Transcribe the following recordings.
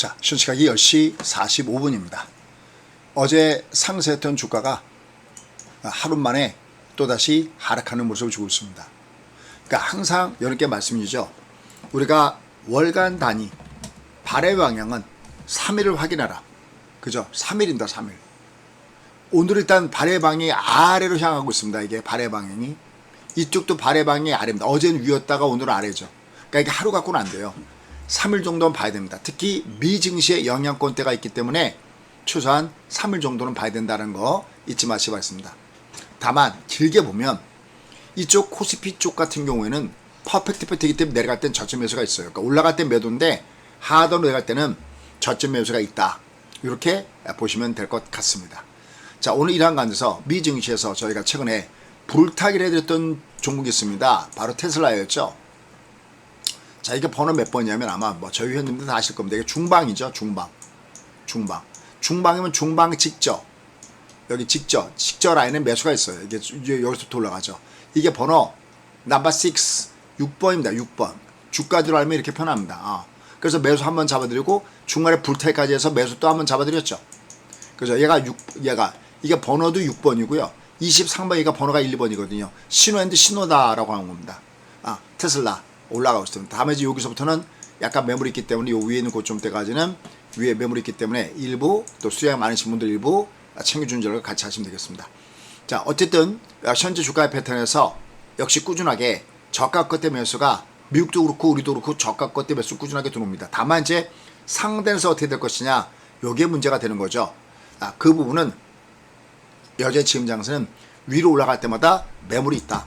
자, 현 시각이 10시 45분입니다. 어제 상승했던 주가가 하루 만에 또다시 하락하는 모습을 주고 있습니다. 그러니까 항상 여러분께 말씀이죠. 우리가 월간 단위 발의 방향은 3일을 확인하라. 그죠? 3일입니다. 3일. 오늘 일단 발의 방향이 아래로 향하고 있습니다. 이게 발의 방향이. 이쪽도 발의 방향이 아래입니다. 어제는 위였다가 오늘은 아래죠. 그러니까 이게 하루 갖고는 안 돼요. 3일 정도는 봐야 됩니다. 특히 미 증시에 영향권대가 있기 때문에 최소한 3일 정도는 봐야 된다는 거 잊지 마시기 바랍니다. 다만 길게 보면 이쪽 코스피 쪽 같은 경우에는 퍼펙트 패트이기 때문에 내려갈 땐 저점 매수가 있어요. 그러니까 올라갈 땐 매도인데 하단으로 내려갈 때는 저점 매수가 있다. 이렇게 보시면 될 것 같습니다. 자, 오늘 이러한 관계에서 미 증시에서 저희가 최근에 불타기를 해드렸던 종목이 있습니다. 바로 테슬라였죠. 자, 이게 번호 몇 번이냐면 아마 뭐 저희 회원님들 다 아실 겁니다. 이게 중방이죠. 중방이면 중방 직저. 여기 직저 라인에 매수가 있어요. 이게 여기서부터 올라가죠. 이게 번호 넘버 6, 6번입니다. 6번. 주가 들어가면 이렇게 편합니다. 그래서 매수 한번 잡아드리고 중간에 불타기까지 해서 매수 또 한번 잡아드렸죠. 그래서 이게 번호도 6번이고요. 23번이가 번호가 1, 2번이거든요. 신호인데 신호다라고 하는 겁니다. 테슬라 올라가고 있습니다. 다음에 이제 여기서부터는 약간 매물이 있기 때문에 요 위에 있는 고점대까지는 위에 매물이 있기 때문에 일부 또 수량이 많으신 분들 일부 챙겨주는 전략을 같이 하시면 되겠습니다. 자, 어쨌든 현재 주가의 패턴에서 역시 꾸준하게 저가 끝대 매수가 미국도 그렇고 우리도 그렇고 저가 끝대 매수 꾸준하게 들어옵니다. 다만 이제 상단에서 어떻게 될 것이냐 요게 문제가 되는 거죠. 그 부분은 여전히 지금 장세는 위로 올라갈 때마다 매물이 있다.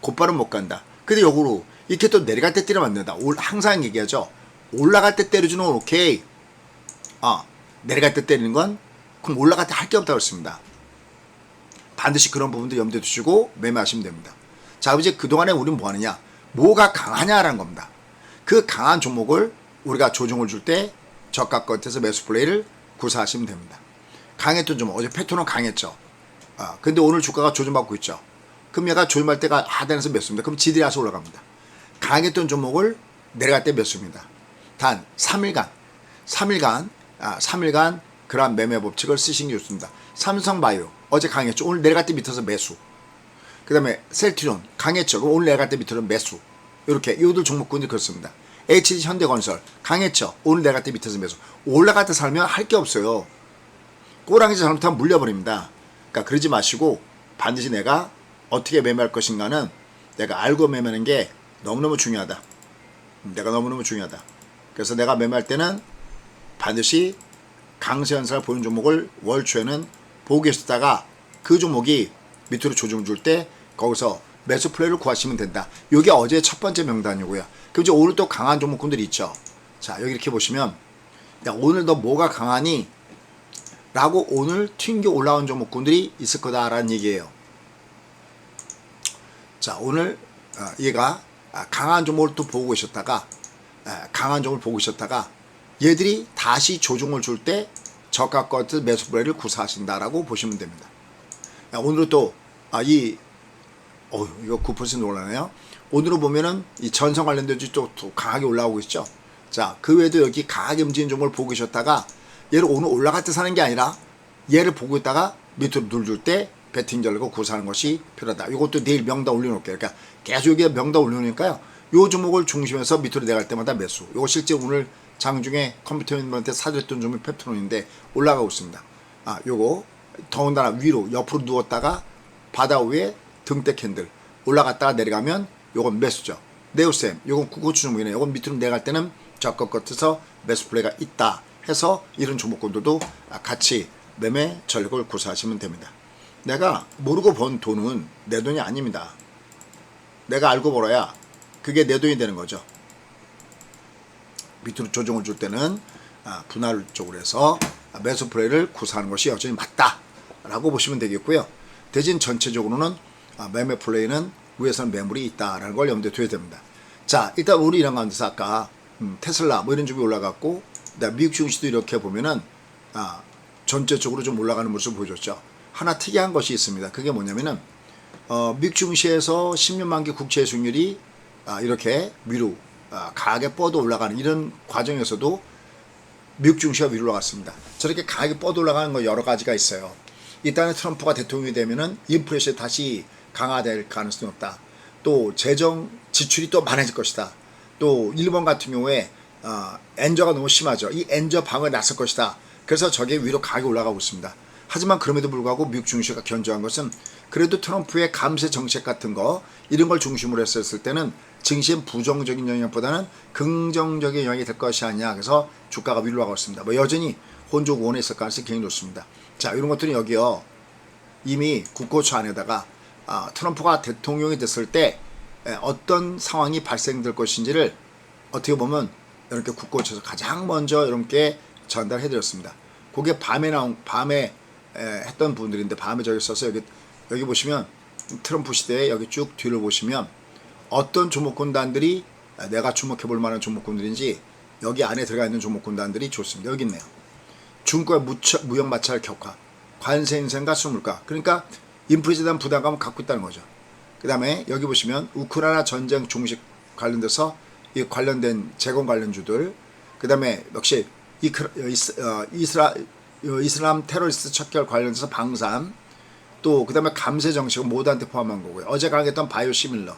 곧바로 못 간다. 근데 역으로 이렇게 또 내려갈 때 때리면 안 된다. 항상 얘기하죠. 올라갈 때 때려주는 건 오케이. 내려갈 때 때리는 건 그럼 올라갈 때 할 게 없다고 했습니다. 반드시 그런 부분도 염두에 두시고 매매하시면 됩니다. 자, 이제 그동안에 우리는 뭐 하느냐? 뭐가 강하냐라는 겁니다. 그 강한 종목을 우리가 조정을 줄 때 저가 끝에서 매수 플레이를 구사하시면 됩니다. 강했던 종목, 어제 패턴은 강했죠. 근데 오늘 주가가 조정받고 있죠. 그럼 얘가 조정할 때가 하단에서 매수입니다. 그럼 지들이 와서 올라갑니다. 강했던 종목을 내려갈 때 매수입니다. 단 3일간 그러한 매매 법칙을 쓰시는 게 좋습니다. 삼성바이오 어제 강했죠. 오늘 내려갈 때 밑에서 매수. 그 다음에 셀트리온 강했죠. 오늘 내려갈 때 밑에서 매수. 이렇게 이들 종목군들이 그렇습니다. HG 현대건설 강했죠. 오늘 내려갈 때 밑에서 매수. 올라갈 때 살면 할 게 없어요. 꼬랑지 잘못하면 물려버립니다. 그러니까 그러지 마시고 반드시 내가 어떻게 매매할 것인가는 내가 알고 매매하는 게 너무너무 중요하다. 그래서 내가 매매할 때는 반드시 강세 현상을 보이는 종목을 월초에는 보고 계시다가 그 종목이 밑으로 조정 줄 때 거기서 매수 플레이를 구하시면 된다. 이게 어제 첫 번째 명단이고요. 그럼 이제 오늘 또 강한 종목군들이 있죠. 자, 여기 이렇게 보시면 야, 오늘 너 뭐가 강하니? 라고 오늘 튕겨 올라온 종목군들이 있을 거다라는 얘기예요. 자, 오늘 얘가 강한 종목을 또 보고 계셨다가 얘들이 다시 조정을 줄 때 저가 끝 매수 플레이를 구사하신다라고 보시면 됩니다. 오늘은 또 이거 9% 올라네요. 오늘은 보면은 이 전선 관련된 또 강하게 올라오고 있죠. 자, 그 외에도 여기 강하게 움직이는 종목을 보고 계셨다가 얘를 오늘 올라갈 때 사는 게 아니라 얘를 보고 있다가 밑으로 눌줄 때 배팅 전략을 구사하는 것이 필요하다. 이것도 내일 명단 올려놓을게요. 그러니까 계속 여기에 명단 올려놓으니까요. 요 종목을 중심에서 밑으로 내려갈 때마다 매수. 이거 실제 오늘 장중에 컴퓨터님한테 사드렸던 종목 패트론인데 올라가고 있습니다. 요거 더군다나 위로 옆으로 누웠다가 바다 위에 등대 캔들 올라갔다가 내려가면 요건 매수죠. 네오셈 요건 고추 종목이네. 요건 밑으로 내려갈 때는 저가 끝에서 매수 플레이가 있다 해서 이런 종목군들도 같이 매매 전략을 구사하시면 됩니다. 내가 모르고 번 돈은 내 돈이 아닙니다. 내가 알고 벌어야 그게 내 돈이 되는 거죠. 밑으로 조정을 줄 때는 분할 쪽으로 해서 매수 플레이를 구사하는 것이 여전히 맞다라고 보시면 되겠고요. 대신 전체적으로는 매매 플레이는 위에서는 매물이 있다라는 걸 염두에 둬야 됩니다. 자, 일단 우리 이런 가운데서 아까 테슬라 뭐 이런 쪽이 올라갔고 미국 증시도 이렇게 보면은 전체적으로 좀 올라가는 모습을 보여줬죠. 하나 특이한 것이 있습니다. 그게 뭐냐면은 미국 증시에서 10년 만기 국채 수익률이 이렇게 위로 강하게 뻗어 올라가는 이런 과정에서도 미국 증시가 위로 올라갔습니다. 저렇게 강하게 뻗어 올라가는 거 여러 가지가 있어요. 일단은 트럼프가 대통령이 되면은 인플레이션이 다시 강화될 가능성이 높다. 또 재정 지출이 또 많아질 것이다. 또 일본 같은 경우에 엔저가 너무 심하죠. 이 엔저 방어에 나설 것이다. 그래서 저게 위로 강하게 올라가고 있습니다. 하지만 그럼에도 불구하고 미국 증시가 견조한 것은 그래도 트럼프의 감세 정책 같은 거 이런 걸 중심으로 했었을 때는 증시엔 부정적인 영향보다는 긍정적인 영향이 될 것이 아니냐. 그래서 주가가 위로 가고 있습니다. 뭐 여전히 혼조 원에 있을 가능성이 굉장히 높습니다. 자, 이런 것들은 여기요. 이미 국고초 안에다가 트럼프가 대통령이 됐을 때 어떤 상황이 발생될 것인지를 어떻게 보면 이렇게 국고초에서 가장 먼저 이렇게 전달해 드렸습니다. 그게 밤에 했던 분들인데 밤에 저기 써서 여기 보시면 트럼프 시대에 여기 쭉 뒤를 보시면 어떤 종목군단들이 내가 주목해 볼 만한 종목군들인지 여기 안에 들어가 있는 종목군단들이 좋습니다. 여기 있네요. 중국의 무역 마찰 격화, 관세 인상과 수물가. 그러니까 인플레이션에 대한 부담감을 갖고 있다는 거죠. 그 다음에 여기 보시면 우크라이나 전쟁 종식 관련돼서 이 관련된 재건 관련주들. 그 다음에 역시 이슬람 테러리스트 척결 관련해서 방산. 또 그 다음에 감세 정책은 모두한테 포함한 거고요. 어제 강했던 바이오 시밀러.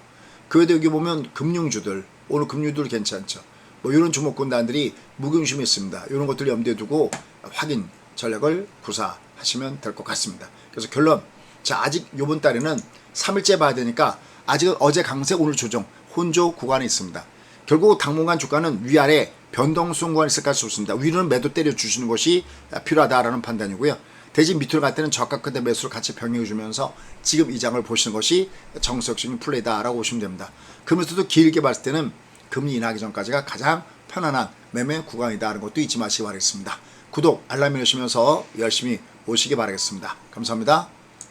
그 외에도 여기 보면 금융주들, 오늘 금융주들 괜찮죠. 뭐 이런 주목군단들이 무관심이 있습니다. 이런 것들 염두에 두고 확인 전략을 구사하시면 될 것 같습니다. 그래서 결론, 자, 아직 이번 달에는 3일째 봐야 되니까 아직은 어제 강세 오늘 조정 혼조 구간에 있습니다. 결국 당분간 주가는 위아래 변동성 구간에 있을 가능성이 있습니다. 위로는 매도 때려주시는 것이 필요하다라는 판단이고요. 대신 밑으로 갈 때는 저가 끝에 매수를 같이 병행해 주면서 지금 이 장을 보시는 것이 정석적인 플레이다라고 보시면 됩니다. 그러면서도 길게 봤을 때는 금리 인하하기 전까지가 가장 편안한 매매 구간이다라는 것도 잊지 마시기 바라겠습니다. 구독, 알람 누르시면서 열심히 오시기 바라겠습니다. 감사합니다.